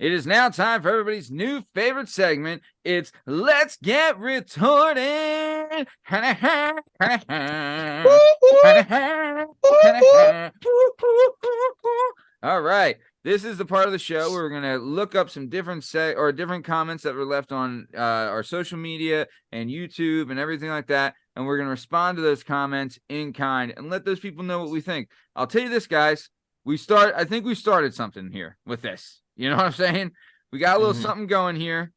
It is now time for everybody's new favorite segment. It's Let's Get Retorted. All right. This is the part of the show where we're going to look up some different different comments that were left on our social media and YouTube and everything like that. And we're going to respond to those comments in kind and let those people know what we think. I'll tell you this, guys. I think we started something here with this. You know what I'm saying? We got a little something going here.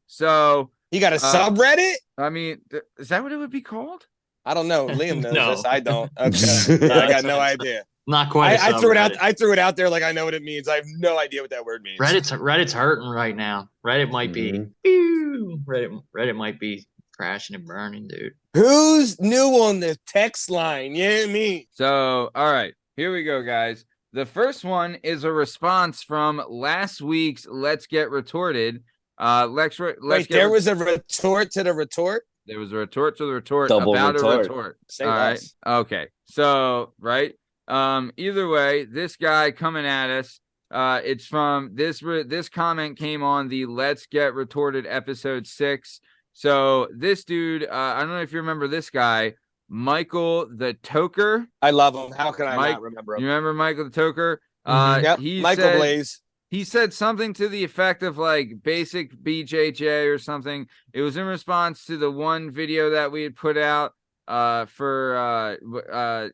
So you got a subreddit? I mean, is that what it would be called? I don't know. Liam knows No. this. I don't. Okay. I got no idea. Not quite. I threw it out. I threw it out there like I know what it means. I have no idea what that word means. Reddit's hurting right now. Reddit might be. Reddit might be crashing and burning, dude. Who's new on the text line? Yeah, me. So, all right. Here we go, guys. The first one is a response from last week's Let's Get Retorted. Wait, there was a retort to the retort? There was a retort to the retort Double about retort. a retort. Say all less. right. Okay. So, right. Either way, this guy coming at us, it's from this comment came on the Let's Get Retorted episode 6. So this dude, I don't know if you remember this guy, Michael the Toker. I love him. How can I not remember him? You remember Michael the Toker? Yep. Michael Blaze. He said something to the effect of like basic BJJ or something. It was in response to the one video that we had put out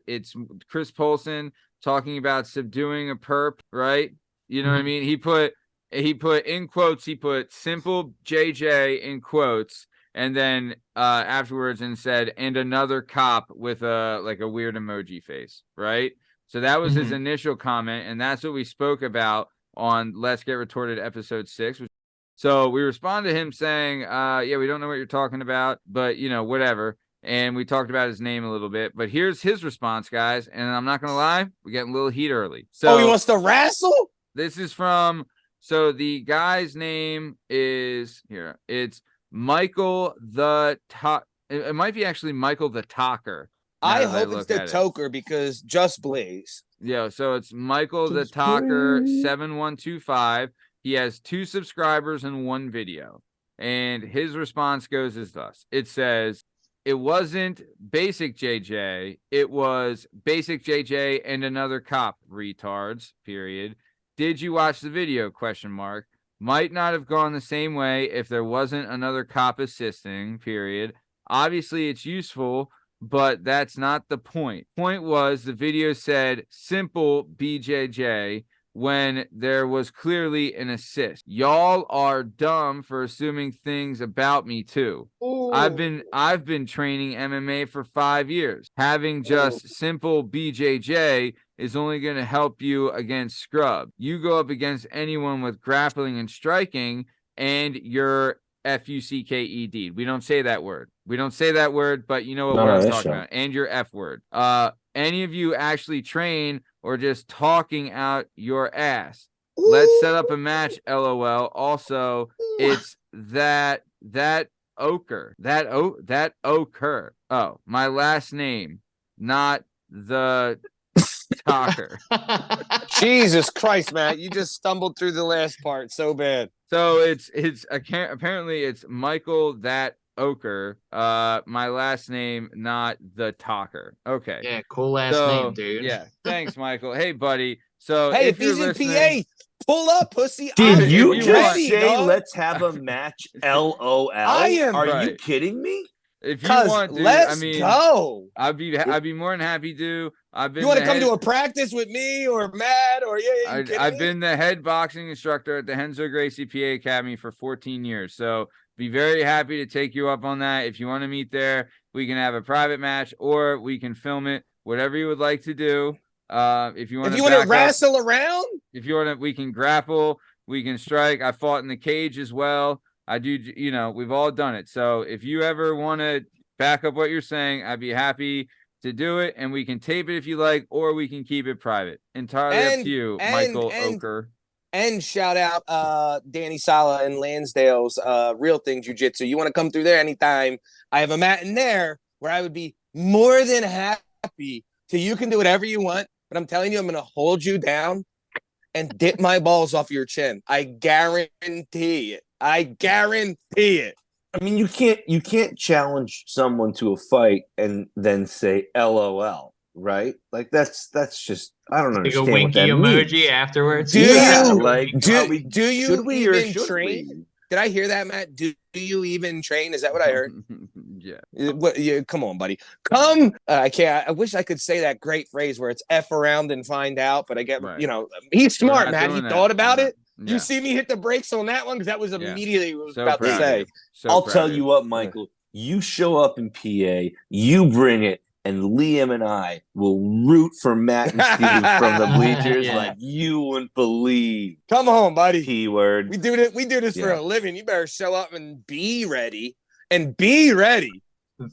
it's Chris Polson talking about subduing a perp, right? You know what I mean? He put in quotes, he put simple JJ in quotes, and then afterwards and said, and another cop with a weird emoji face, right? So that was his initial comment, and that's what we spoke about on Let's Get Retorted episode 6. So we responded to him saying, yeah, we don't know what you're talking about, but whatever. And we talked about his name a little bit, but here's his response, guys. And I'm not going to lie, we're getting a little heat early. So he wants to wrestle? This is so the guy's name is here. It's Michael the It might be actually Michael the Talker. I hope it's the Toker because just Blaze. Yeah, so it's Michael the Talker 7125. He has 2 subscribers and 1 video. And his response goes as thus. It says, it wasn't basic JJ, it was basic JJ and another cop, retards, period. Did you watch the video? ? Might not have gone the same way if there wasn't another cop assisting, period. Obviously, it's useful, but that's not the point. Point was the video said simple BJJ when there was clearly an assist. Y'all are dumb for assuming things about me too. Ooh. I've been training MMA for 5 years. Having just simple BJJ is only going to help you against scrub. You go up against anyone with grappling and striking, and you're FUCKED. We don't say that word. But you know what I'm talking about. And your F word. Any of you actually train or just talking out your ass? Ooh. Let's set up a match, LOL. Also, it's that Oker. That Oker. Oh, my last name, not the talker. Jesus Christ, Matt. You just stumbled through the last part so bad. So it's apparently it's Michael that Oker. My last name, not the talker. Okay. Yeah, cool last name, dude. Yeah. Thanks, Michael. Hey, buddy. So hey, if he's in PA, pull up, pussy. Did you just say let's have a match? LOL. I am. Are you kidding me? If you want, dude, let's go. I'd be more than happy to. You want to come to a practice with me or Matt or I've been the head boxing instructor at the Henzo Gracie PA Academy for 14 years. So be very happy to take you up on that. If you want to meet there, we can have a private match or we can film it. Whatever you would like to do. If you want to wrestle around, we can grapple, we can strike. I fought in the cage as well. I do, we've all done it. So if you ever want to back up what you're saying, I'd be happy to do it, and we can tape it if you like, or we can keep it private. Entirely up to you, Michael Oker. And shout out Danny Sala and Lansdale's Real Thing Jiu-Jitsu. You want to come through there anytime. I have a mat in there where I would be more than happy to. You can do whatever you want, but I'm telling you, I'm going to hold you down and dip my balls off your chin. I guarantee it. I guarantee it. I mean, you can't challenge someone to a fight and then say LOL, right? Like that's just I don't Like a understand what winky that emoji means. after Do Yeah, you like do you should we or even shouldn't train? we? Did I hear that, Matt? Do you even train? Is that what I heard? Yeah. What? Come on, buddy. Come. I can't. I wish I could say that great phrase where it's F around and find out, but I get, Right. you know, he's We're smart, not Matt. He doing that. thought about We're it. not- You yeah. see me hit the brakes on that one because that was immediately what I was So about to proud of say. you. So I'll proud tell of you what, Michael. You show up in PA, you bring it, and Liam and I will root for Matt and Steve from the bleachers Yeah. like you wouldn't believe. Come on, buddy. Keyword. We do this for Yeah. a living. You better show up and be ready. And be ready.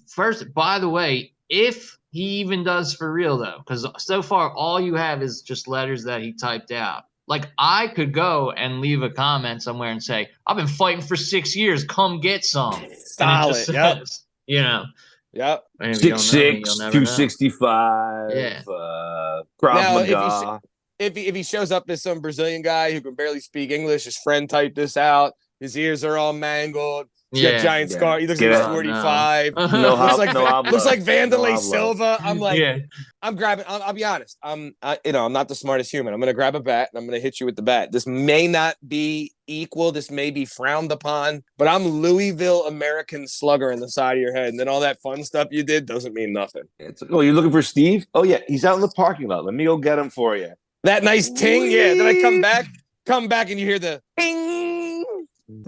First, by the way, if he even does for real though, because so far all you have is just letters that he typed out. Like I could go and leave a comment somewhere and say, "I've been fighting for 6 years. Come get some." And it Solid. just Yep. says, you know. Yep. And if you don't know me, 6'6", you'll never know. 265. Yeah. Krav Now, Maga. if he shows up as some Brazilian guy who can barely speak English, his friend typed this out. His ears are all mangled. He's got giant Yeah. scar. He looks Get like it. he's 45. No. Looks like no habla. looks like Vanderlei No habla. Silva. I'm like, Yeah. I'm grabbing. I'll be honest. I'm not the smartest human. I'm gonna grab a bat and I'm gonna hit you with the bat. This may not be equal. This may be frowned upon. But I'm Louisville American Slugger in the side of your head, and then all that fun stuff you did doesn't mean nothing. It's like, oh, you're looking for Steve? Oh yeah, he's out in the parking lot. Let me go get him for you. That nice ting. Yeah. Then I come back, and you hear the ting.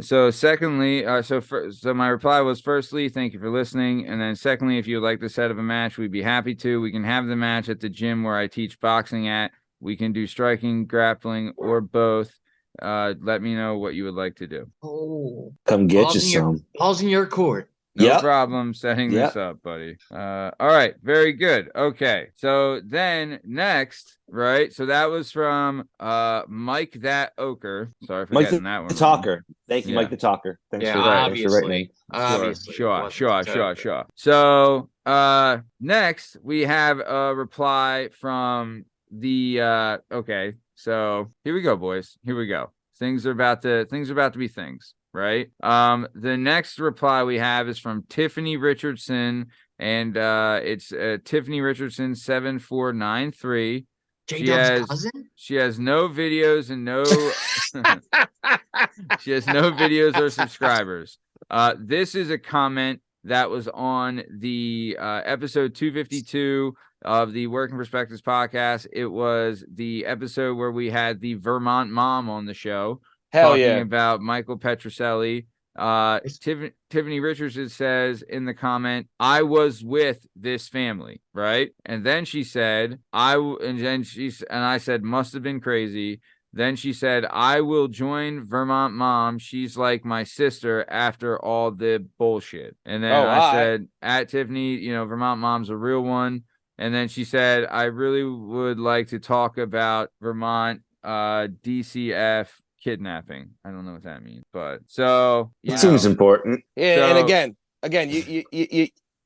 So secondly, so my reply was firstly, thank you for listening. And then secondly, if you would like to set up a match, we'd be happy to. We can have the match at the gym where I teach boxing at. We can do striking, grappling, or both. Let me know what you would like to do. Oh. Come get you some. Ball's in your court. No Yep. problem setting this up, buddy. All right, very good. Okay, so then next, right? So that was from Mike That Oker. Sorry for Mike getting that one. the Talker. Thank you, Yeah. Mike the Talker. Thanks Yeah, for that. obviously. Sure. So next we have a reply from the okay. So here we go, boys. Here we go. Things are about to be things, right? The next reply we have is from Tiffany Richardson, and it's Tiffany Richardson 7493. Jdub's cousin? She has no videos and no she has no videos or subscribers. This is a comment that was on the episode 252 of the Working Perspectives podcast. It was the episode where we had the Vermont mom on the show. Hell talking yeah. about Michael Petrucelli. Tiffany Richardson says in the comment, I was with this family, right? And then she said, I said, must have been crazy. Then she said, I will join Vermont mom. She's like my sister after all the bullshit. And then I said, at Tiffany, Vermont mom's a real one. And then she said, I really would like to talk about Vermont DCF kidnapping. I don't know what that means, but so it seems important. Yeah, and again,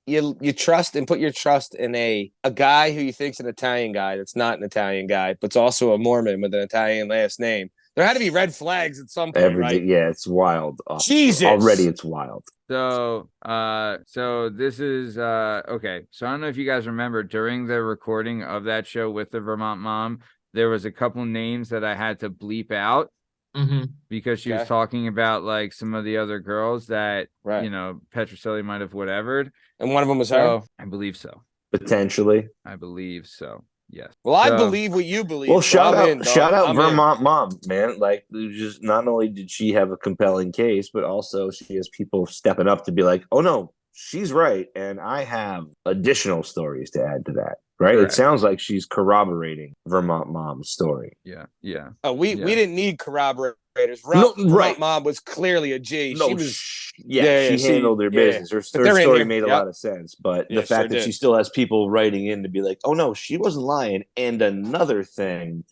you trust and put your trust in a guy who you think's an Italian guy that's not an Italian guy, but's also a Mormon with an Italian last name. There had to be red flags at some point, right? Yeah, it's wild. Jesus, already it's wild. So this is okay. So I don't know if you guys remember during the recording of that show with the Vermont mom, there was a couple names that I had to bleep out. Mm-hmm. Because she was talking about like some of the other girls that Petrucelli might have whatevered, and one of them was her. I believe so. Potentially, I believe so. Yes. Well, I believe what you believe. Well, so shout out Vermont mom, man. Like, just not only did she have a compelling case, but also she has people stepping up to be like, oh no, she's right, and I have additional stories to add to that. Right? Correct. It sounds like she's corroborating Vermont mom's story. Yeah. Oh, we didn't need corroborators. Vermont mom was clearly a G. No, she handled her business. Her story made a lot of sense. But the fact that she still has people writing in to be like, oh no, she wasn't lying. And another thing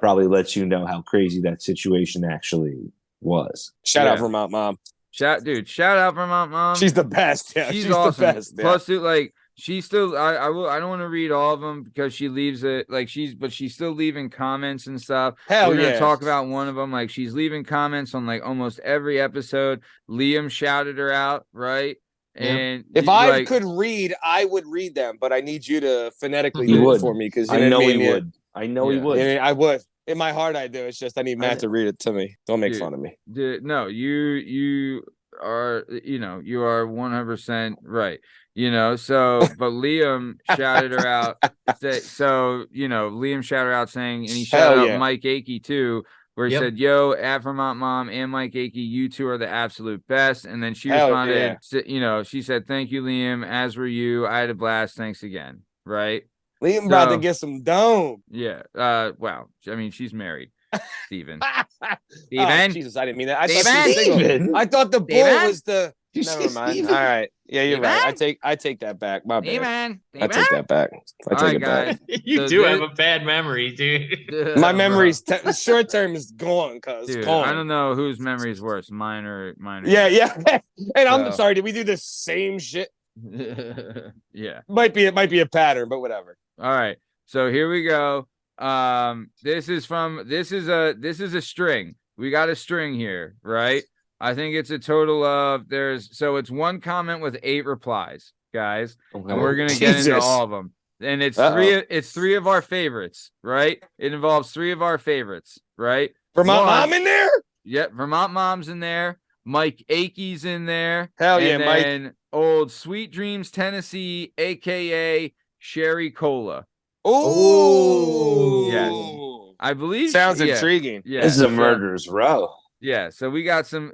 probably lets you know how crazy that situation actually was. Shout out Vermont mom. Shout out Vermont mom. She's the best. Yeah, she's awesome. the best. Yeah. Plus, dude, like She's still. I will. I don't want to read all of them because she leaves it like she's still leaving comments and stuff. Hell We're gonna yeah. talk about one of them. Like she's leaving comments on like almost every episode. Liam shouted her out, right? And if I could read, I would read them, but I need you to phonetically do it for me because I know he would. I know he would. I would. In my heart, I do. It's just I need Matt to read it to me. Don't make fun of me. No, you are. You are 100% right. So but Liam shouted her out. Liam shouted her out saying, and he shouted out Mike Akey too, where he said, "Yo, at Vermont Mom and Mike Akey, you two are the absolute best." And then she responded, she said, "Thank you, Liam. As were you. I had a blast. Thanks again." Right. Liam about to get some dome. Yeah. Wow. I mean, she's married. Steven. Steven. Jesus, I didn't mean that. Steven. I thought the bull was the. Never mind. Steven? All right. Yeah, you're right. I take that back. My bad. I take that back. I take it back. You do have a bad memory, dude. My memory's short term is gone, I don't know whose memory is worse, mine or mine. Yeah. And I'm sorry. Did we do the same shit? Yeah. Might be a pattern, but whatever. All right. So here we go. This is a string. We got a string here, right? I think it's a total of it's one comment with 8 replies, guys. Okay. And we're gonna get into all of them. And it's three of our favorites, right? It involves 3 of our favorites, right? Vermont Mom in there? Yep, Vermont Mom's in there. Mike Akey's in there. Hell yeah, Mike. And old Sweet Dreams, Tennessee, aka Sherry Cola. Oh, yes. I believe sounds intriguing. Yeah, this is a murderer's row. Yeah, so we got some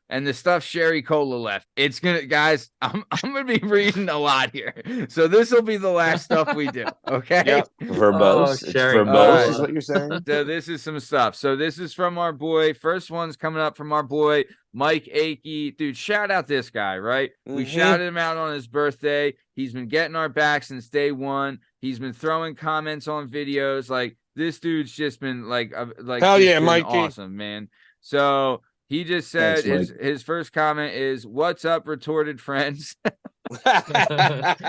and the stuff Sherry Cola left. It's guys, I'm gonna be reading a lot here. So this will be the last stuff we do. Okay. Yep. Verbose. Verbose is what you're saying. So this is some stuff. So this is from our boy. First one's coming up from our boy Mike Akey. Dude, shout out this guy, right? We shouted him out on his birthday. He's been getting our back since day one. He's been throwing comments on videos. Like, this dude's just been like hell yeah, Mikey. Awesome, man. So he just said his first comment is, "What's up, retorted friends?"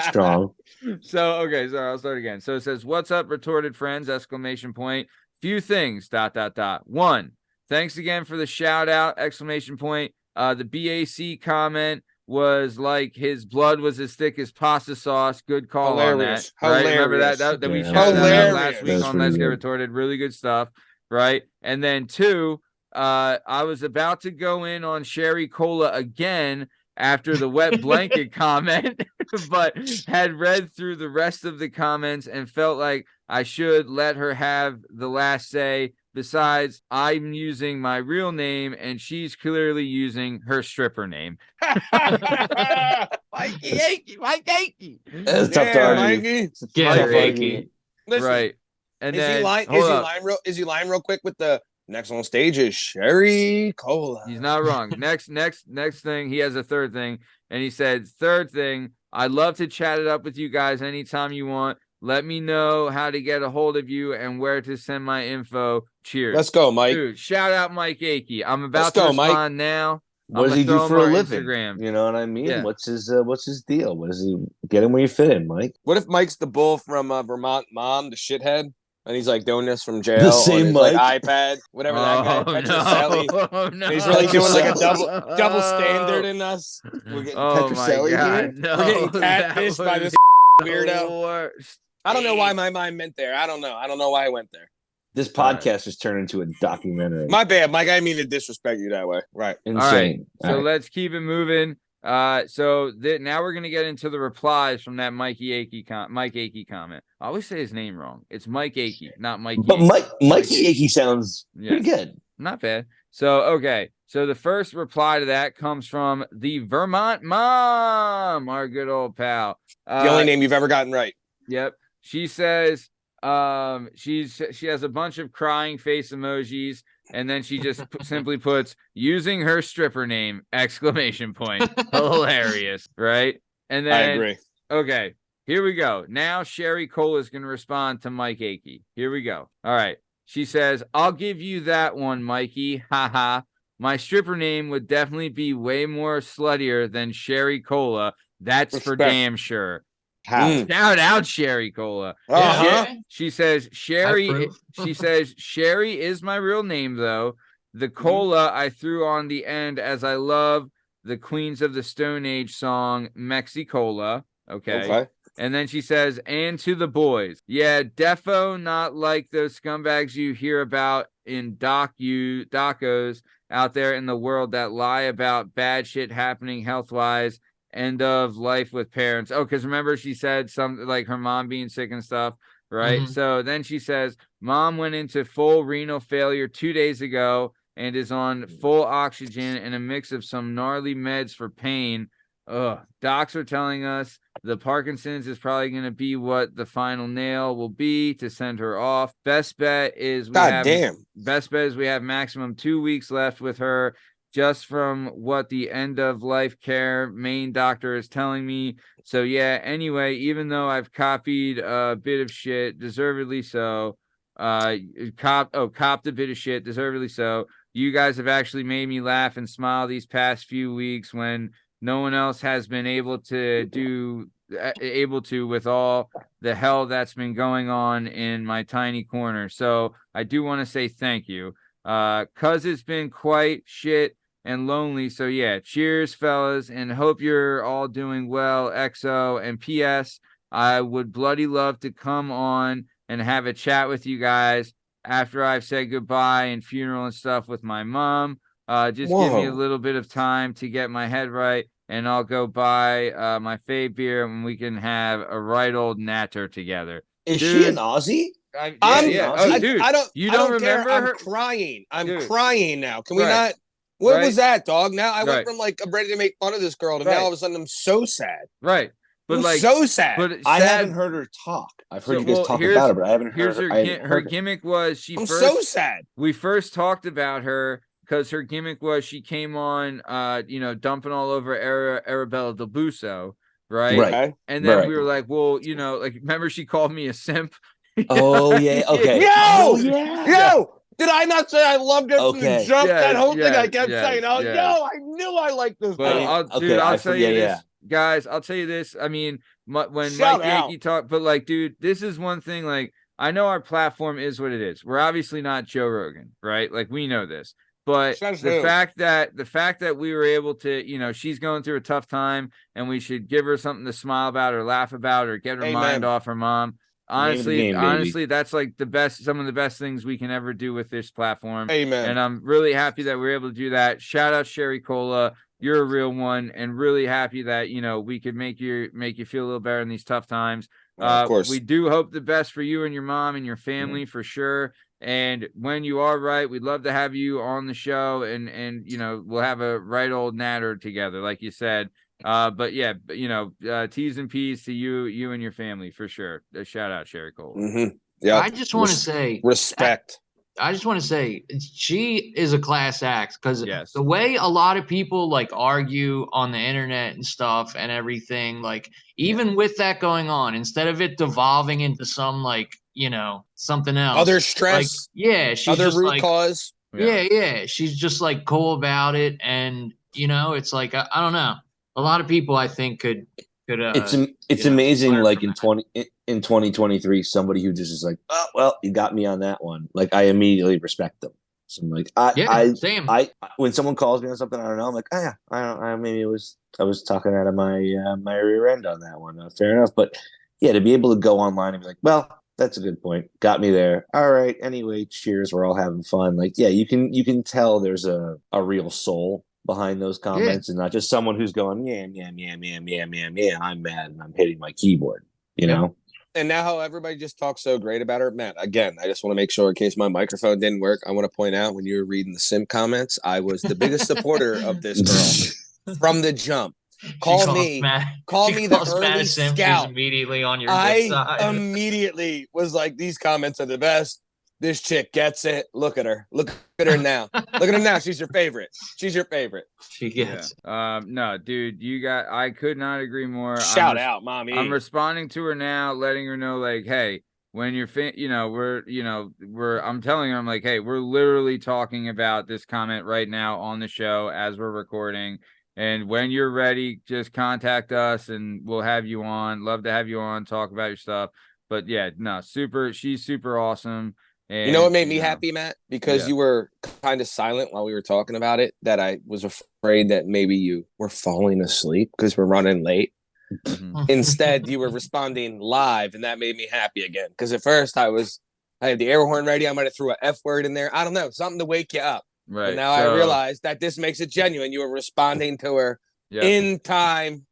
Strong. So I'll start again. So it says, "What's up, retorted friends?" Exclamation point. Few things. ... 1. Thanks again for the shout out! Exclamation point. The BAC comment was like his blood was as thick as pasta sauce. Good call on that. Right? Remember that we shouted out last week on Let's Get Retorted. Really good stuff. Right. And then 2, I was about to go in on Sherry Cola again after the wet blanket comment, but had read through the rest of the comments and felt like I should let her have the last say. Besides, I'm using my real name and she's clearly using her stripper name. Mike Akey. That's tough to argue. Mikey. Get Akey. Right. And then is he lying real quick with the next on stage is Sherry Cola? He's not wrong. Next thing, he has a third thing, and he said, "Third thing, I'd love to chat it up with you guys anytime you want. Let me know how to get a hold of you and where to send my info. Cheers." Let's go, Mike. Dude, shout out Mike Akey. I'm about to respond now. What does he do for a living? Instagram. You know what I mean? Yeah. What's his deal? What does he get him where you fit in, Mike? What if Mike's the bull from Vermont Mom, the shithead? And he's like doing this from jail the same on his like iPad, whatever that guy. Petrocelli. Oh, no. He's really doing like a double standard in us. We're getting Petrocelli here. No, we're getting catfished by this weirdo. Worst. I don't know why my mind meant there. I don't know why I went there. This podcast has turned into a documentary. My bad, Mike. I didn't mean to disrespect you that way. Right. Insane. All right. So let's keep it moving. Now we're gonna get into the replies from that Mike Akey comment. I always say his name wrong. It's Mike Akey, not Mike. But Mikey Akey sounds pretty good. Not bad. So the first reply to that comes from the Vermont Mom, our good old pal. The only name you've ever gotten right. Yep. She says she has a bunch of crying face emojis, and then she just simply puts using her stripper name exclamation point. Hilarious, right? And then I agree. Okay, here we go. Now Sherry Cola is going to respond to Mike Akey. Here we go. All right. She says, "I'll give you that one, Mikey. Haha. My stripper name would definitely be way more sluttier than Sherry Cola. That's for Respect. damn sure. How? Shout out Sherry Cola. Uh-huh. She says Sherry. proof. She says Sherry is my real name though. The cola I threw on the end as I love the Queens of the Stone Age song Mexicola. Okay. And then she says, and to the boys. Yeah, defo not like those scumbags you hear about in docos out there in the world that lie about bad shit happening health-wise, end of life with parents. Oh, because remember she said something like her mom being sick and stuff, right? Mhm. So then she says, mom went into full renal failure 2 days ago and is on full oxygen and a mix of some gnarly meds for pain. Ugh. Docs are telling us the Parkinson's is probably going to be what the final nail will be to send her off. Best bet is we have maximum 2 weeks left with her, just from what the end of life care main doctor is telling me. So yeah, anyway, even though I've copied a bit of shit, deservedly so, copped a bit of shit, deservedly so. You guys have actually made me laugh and smile these past few weeks when no one else has been able to with all the hell that's been going on in my tiny corner. So I do want to say thank you. Cause it's been quite shit and lonely. So yeah, cheers, fellas, and hope you're all doing well. XO and PS. I would bloody love to come on and have a chat with you guys after I've said goodbye and funeral and stuff with my mom. Just give me a little bit of time to get my head right, and I'll go buy my fave beer and we can have a right old natter together. Is she an Aussie? Dude, you don't remember care. her? I'm crying. I'm Dude. crying now. Can we Right. not? What Right. was that, dog? Now I Right. went from like I'm ready to make fun of this girl to Right. now all of a sudden I'm so sad. Right. But I'm like so sad. But I sad- haven't heard her talk. I've heard So, you guys well, talk here's- about her, but I haven't Here's heard her gimmick was I'm so sad. we first talked about her because her gimmick was she came on dumping all over Arabella Del Busso, right? Okay. And then Right. we were like, well, like remember she called me a simp? Oh yeah, okay. Yo! Oh yeah. Yo! Did I not say I loved her from the Okay. jump? Yeah, That whole thing yeah, I kept yeah, saying, oh, yeah. yo, I knew I liked this But girl. I'll tell you this, yeah. guys. I'll tell you this. I mean, when Shout Mike Yankee talked, but like, dude, this is one thing. Like, I know our platform is what it is. We're obviously not Joe Rogan, right? Like, we know this. But Says the who? fact that we were able to, she's going through a tough time, and we should give her something to smile about or laugh about or get her mind off her mom. Honestly, that's like some of the best things we can ever do with this platform. Amen. And I'm really happy that we're able to do that. Shout out Sherry Cola. You're a real one, and really happy that we could make you feel a little better in these tough times. Of course. We do hope the best for you and your mom and your family for sure. And when you are right, we'd love to have you on the show, and we'll have a right old natter together, like you said. But yeah, T's and P's to you and your family for sure. Shout out Sherry Cole. Mm-hmm. Yeah. I just want to say respect. I just want to say she is a class act because Yes. the way a lot of people like argue on the internet and stuff and everything, like even with that going on, instead of it devolving into some like, something else. Other stress. She's other just root cause. Yeah. She's just like cool about it. And, it's like, I don't know. A lot of people I think could it's amazing, like in 2023, somebody who just is like, oh well, you got me on that one. Like I immediately respect them. So I'm like, same. When someone calls me on something I don't know, I'm like, maybe I was talking out of my my rear end on that one. Fair enough. But yeah, to be able to go online and be like, well, that's a good point. Got me there. All right. Anyway, cheers. We're all having fun. Like, yeah, you can tell there's a real soul behind those comments and not just someone who's going, yeah, I'm mad and I'm hitting my keyboard, you know? And now how everybody just talks so great about her. Matt, again, I just want to make sure in case my microphone didn't work, I want to point out when you were reading the simp comments, I was the biggest supporter of this girl from the jump. Call me the early scout. Immediately on your good side. I immediately was like, these comments are the best. This chick gets it. Look at her. Look at her now. Look at her now. She's your favorite. She's your favorite. She gets. Yeah. No, dude, I could not agree more. Shout out, mommy. I'm responding to her now, letting her know, like, hey, when you're, I'm telling her, I'm like, hey, we're literally talking about this comment right now on the show as we're recording. And when you're ready, just contact us and we'll have you on. Love to have you on, talk about your stuff. But yeah, no, she's super awesome. And You know what made me happy, Matt? Because Yeah. you were kind of silent while we were talking about it, that I was afraid that maybe you were falling asleep because we're running late. Mhm. Instead, you were responding live, and that made me happy again. Because at first I had the air horn ready. I might have threw a F word in there. I don't know, something to wake you up. Right. But now I realized that this makes it genuine. You were responding to her in time,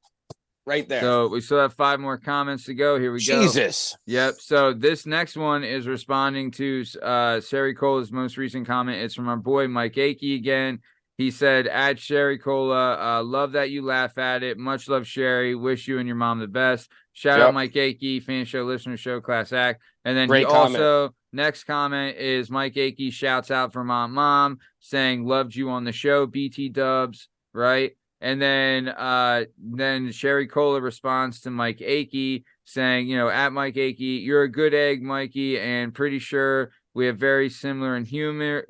right there. So we still have 5 more comments to go. Here we go. Jesus. Yep. So this next one is responding to Sherry Cola's most recent comment. It's from our boy Mike Akey again. He said, "At Sherry Cola, love that you laugh at it. Much love, Sherry. Wish you and your mom the best. Shout out Mike Akey, fan show, listener show, class act." And then Great comment. next comment is Mike Akey shouts out Vermont Mom saying, "Loved you on the show, BT Dubs," right? And then Sherry Cola responds to Mike Akey saying, at Mike Akey, "You're a good egg, Mikey, and pretty sure we have very similar humor.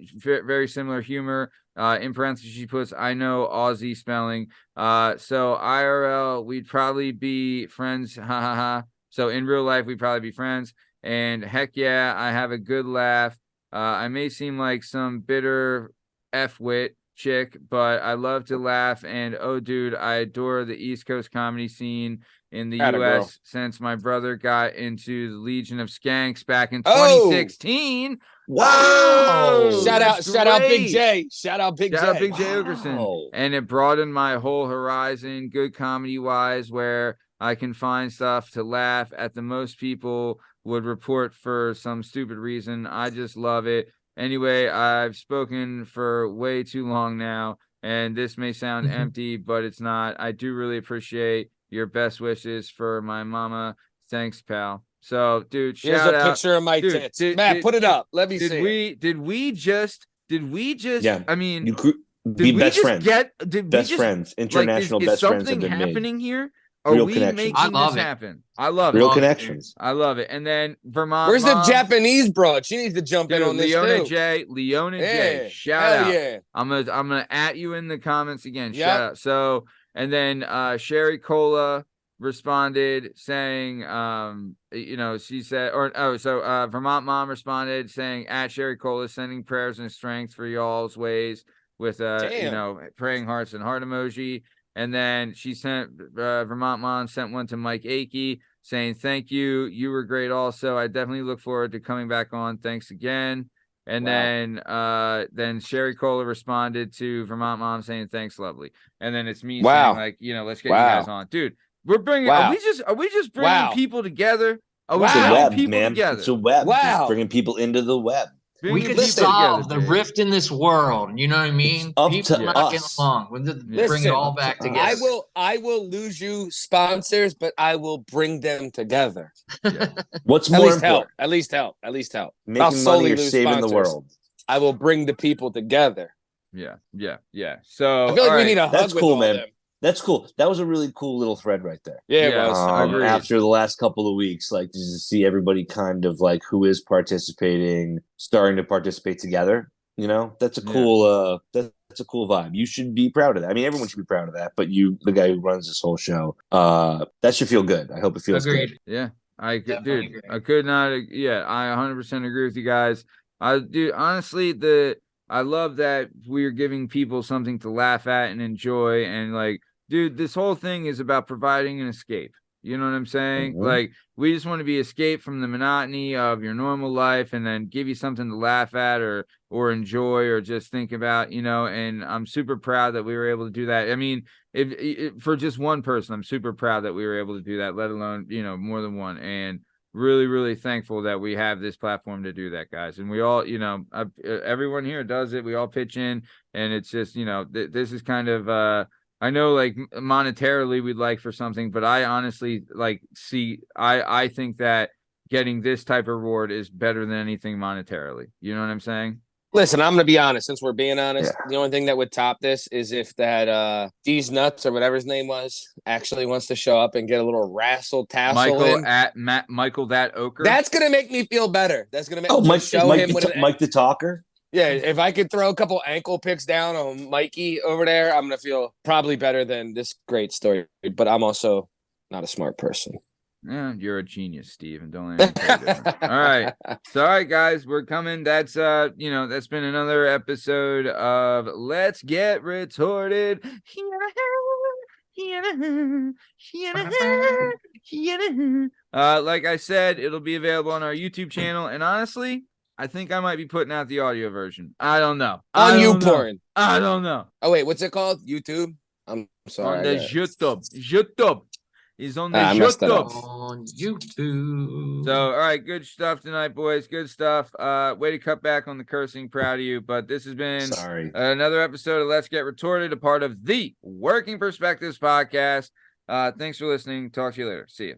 In parentheses, she puts, "I know Aussie spelling. So IRL, we'd probably be friends. Ha ha ha. So in real life, we'd probably be friends. And heck yeah, I have a good laugh. I may seem like some bitter F-wit chick, but I love to laugh. And oh, dude, I adore the East Coast comedy scene in the U.S. since my brother got into the Legion of Skanks back in 2016. Wow! Shout out Big J. Shout out Big J Okerson. And it broadened my whole horizon, good comedy wise, where I can find stuff to laugh at. The most people would report for some stupid reason. I just love it. Anyway, I've spoken for way too long now, and this may sound empty, but it's not. I do really appreciate your best wishes for my mama. Thanks, pal." So, dude, here's shout out. a picture of my tits. Matt, put it up. Let me see. Did we just? Yeah. I mean, be best friends. Best friends. International is best friends have something been made. happening here? Are Real we connections. making this happen? I love it. Real connections. I love it. And then Vermont. Where's the Japanese broad? She needs to jump in on this too. Leona J. Shout out. Yeah. I'm gonna at you in the comments again. Yep. Shout out. So, and then Sherry Cola responded saying, she said, Vermont Mom responded saying, "At Sherry Cola, sending prayers and strength for y'all's ways," with praying hearts and heart emoji. And then she sent Vermont Mom sent one to Mike Akey saying, "Thank you. You were great also. I definitely look forward to coming back on. Thanks again." And then Sherry Cola responded to Vermont Mom saying, "Thanks, lovely." And then it's me saying, like, let's get you guys on. Dude, we're bringing are we just bringing people together? Are we bringing people together? It's a web. Wow. Bringing people into the web. We could solve the rift in this world. You know what I mean? People not getting along. We'll bring it all back together. I will lose you sponsors, but I will bring them together. Yeah. What's more important? At least help. Making money or saving the world. I will bring the people together. Yeah. So I feel like we need a hug. That's cool, man. That's cool. That was a really cool little thread right there. Yeah, it was. After the last couple of weeks, like just to see everybody kind of like who is participating, starting to participate together. That's a cool. That's a cool vibe. You should be proud of that. I mean, everyone should be proud of that. But you, the guy who runs this whole show, that should feel good. I hope it feels good. Yeah, I could not. Yeah, I 100% agree with you guys. Honestly, I love that we're giving people something to laugh at and enjoy, and like, dude, this whole thing is about providing an escape. You know what I'm saying? Mm-hmm. Like, we just want to be escaped from the monotony of your normal life and then give you something to laugh at or enjoy or just think about, and I'm super proud that we were able to do that. I mean, if for just one person, I'm super proud that we were able to do that, let alone, more than one. And really, really thankful that we have this platform to do that, guys. And we all, everyone here does it. We all pitch in, and it's just, this is kind of, I know, like, monetarily we'd like for something, but I honestly I think that getting this type of reward is better than anything monetarily. You know what I'm saying? Listen, I'm going to be honest. Since we're being honest, the only thing that would top this is if that D's Nuts or whatever his name was actually wants to show up and get a little rassle tassel Michael that Oker. That's going to make me feel better. That's going to make Mike the Talker. Yeah, if I could throw a couple ankle picks down on Mikey over there, I'm gonna feel probably better than this great story. But I'm also not a smart person. Yeah, you're a genius, Steve, and don't let anyone tell you different. All right. So, all right, guys, we're coming. That's that's been another episode of Let's Get Retorted. Like I said, it'll be available on our YouTube channel, and honestly, I think I might be putting out the audio version. I don't know. On YouPorn. I don't know. Oh wait, what's it called? YouTube? I'm sorry. On the Jdub. He's on the I messed that up. Jdub. On YouTube. So, all right, good stuff tonight, boys. Good stuff. Way to cut back on the cursing. Proud of you. But this has been another episode of Let's Get Retorted, a part of the Working Perspectives podcast. Thanks for listening. Talk to you later. See you.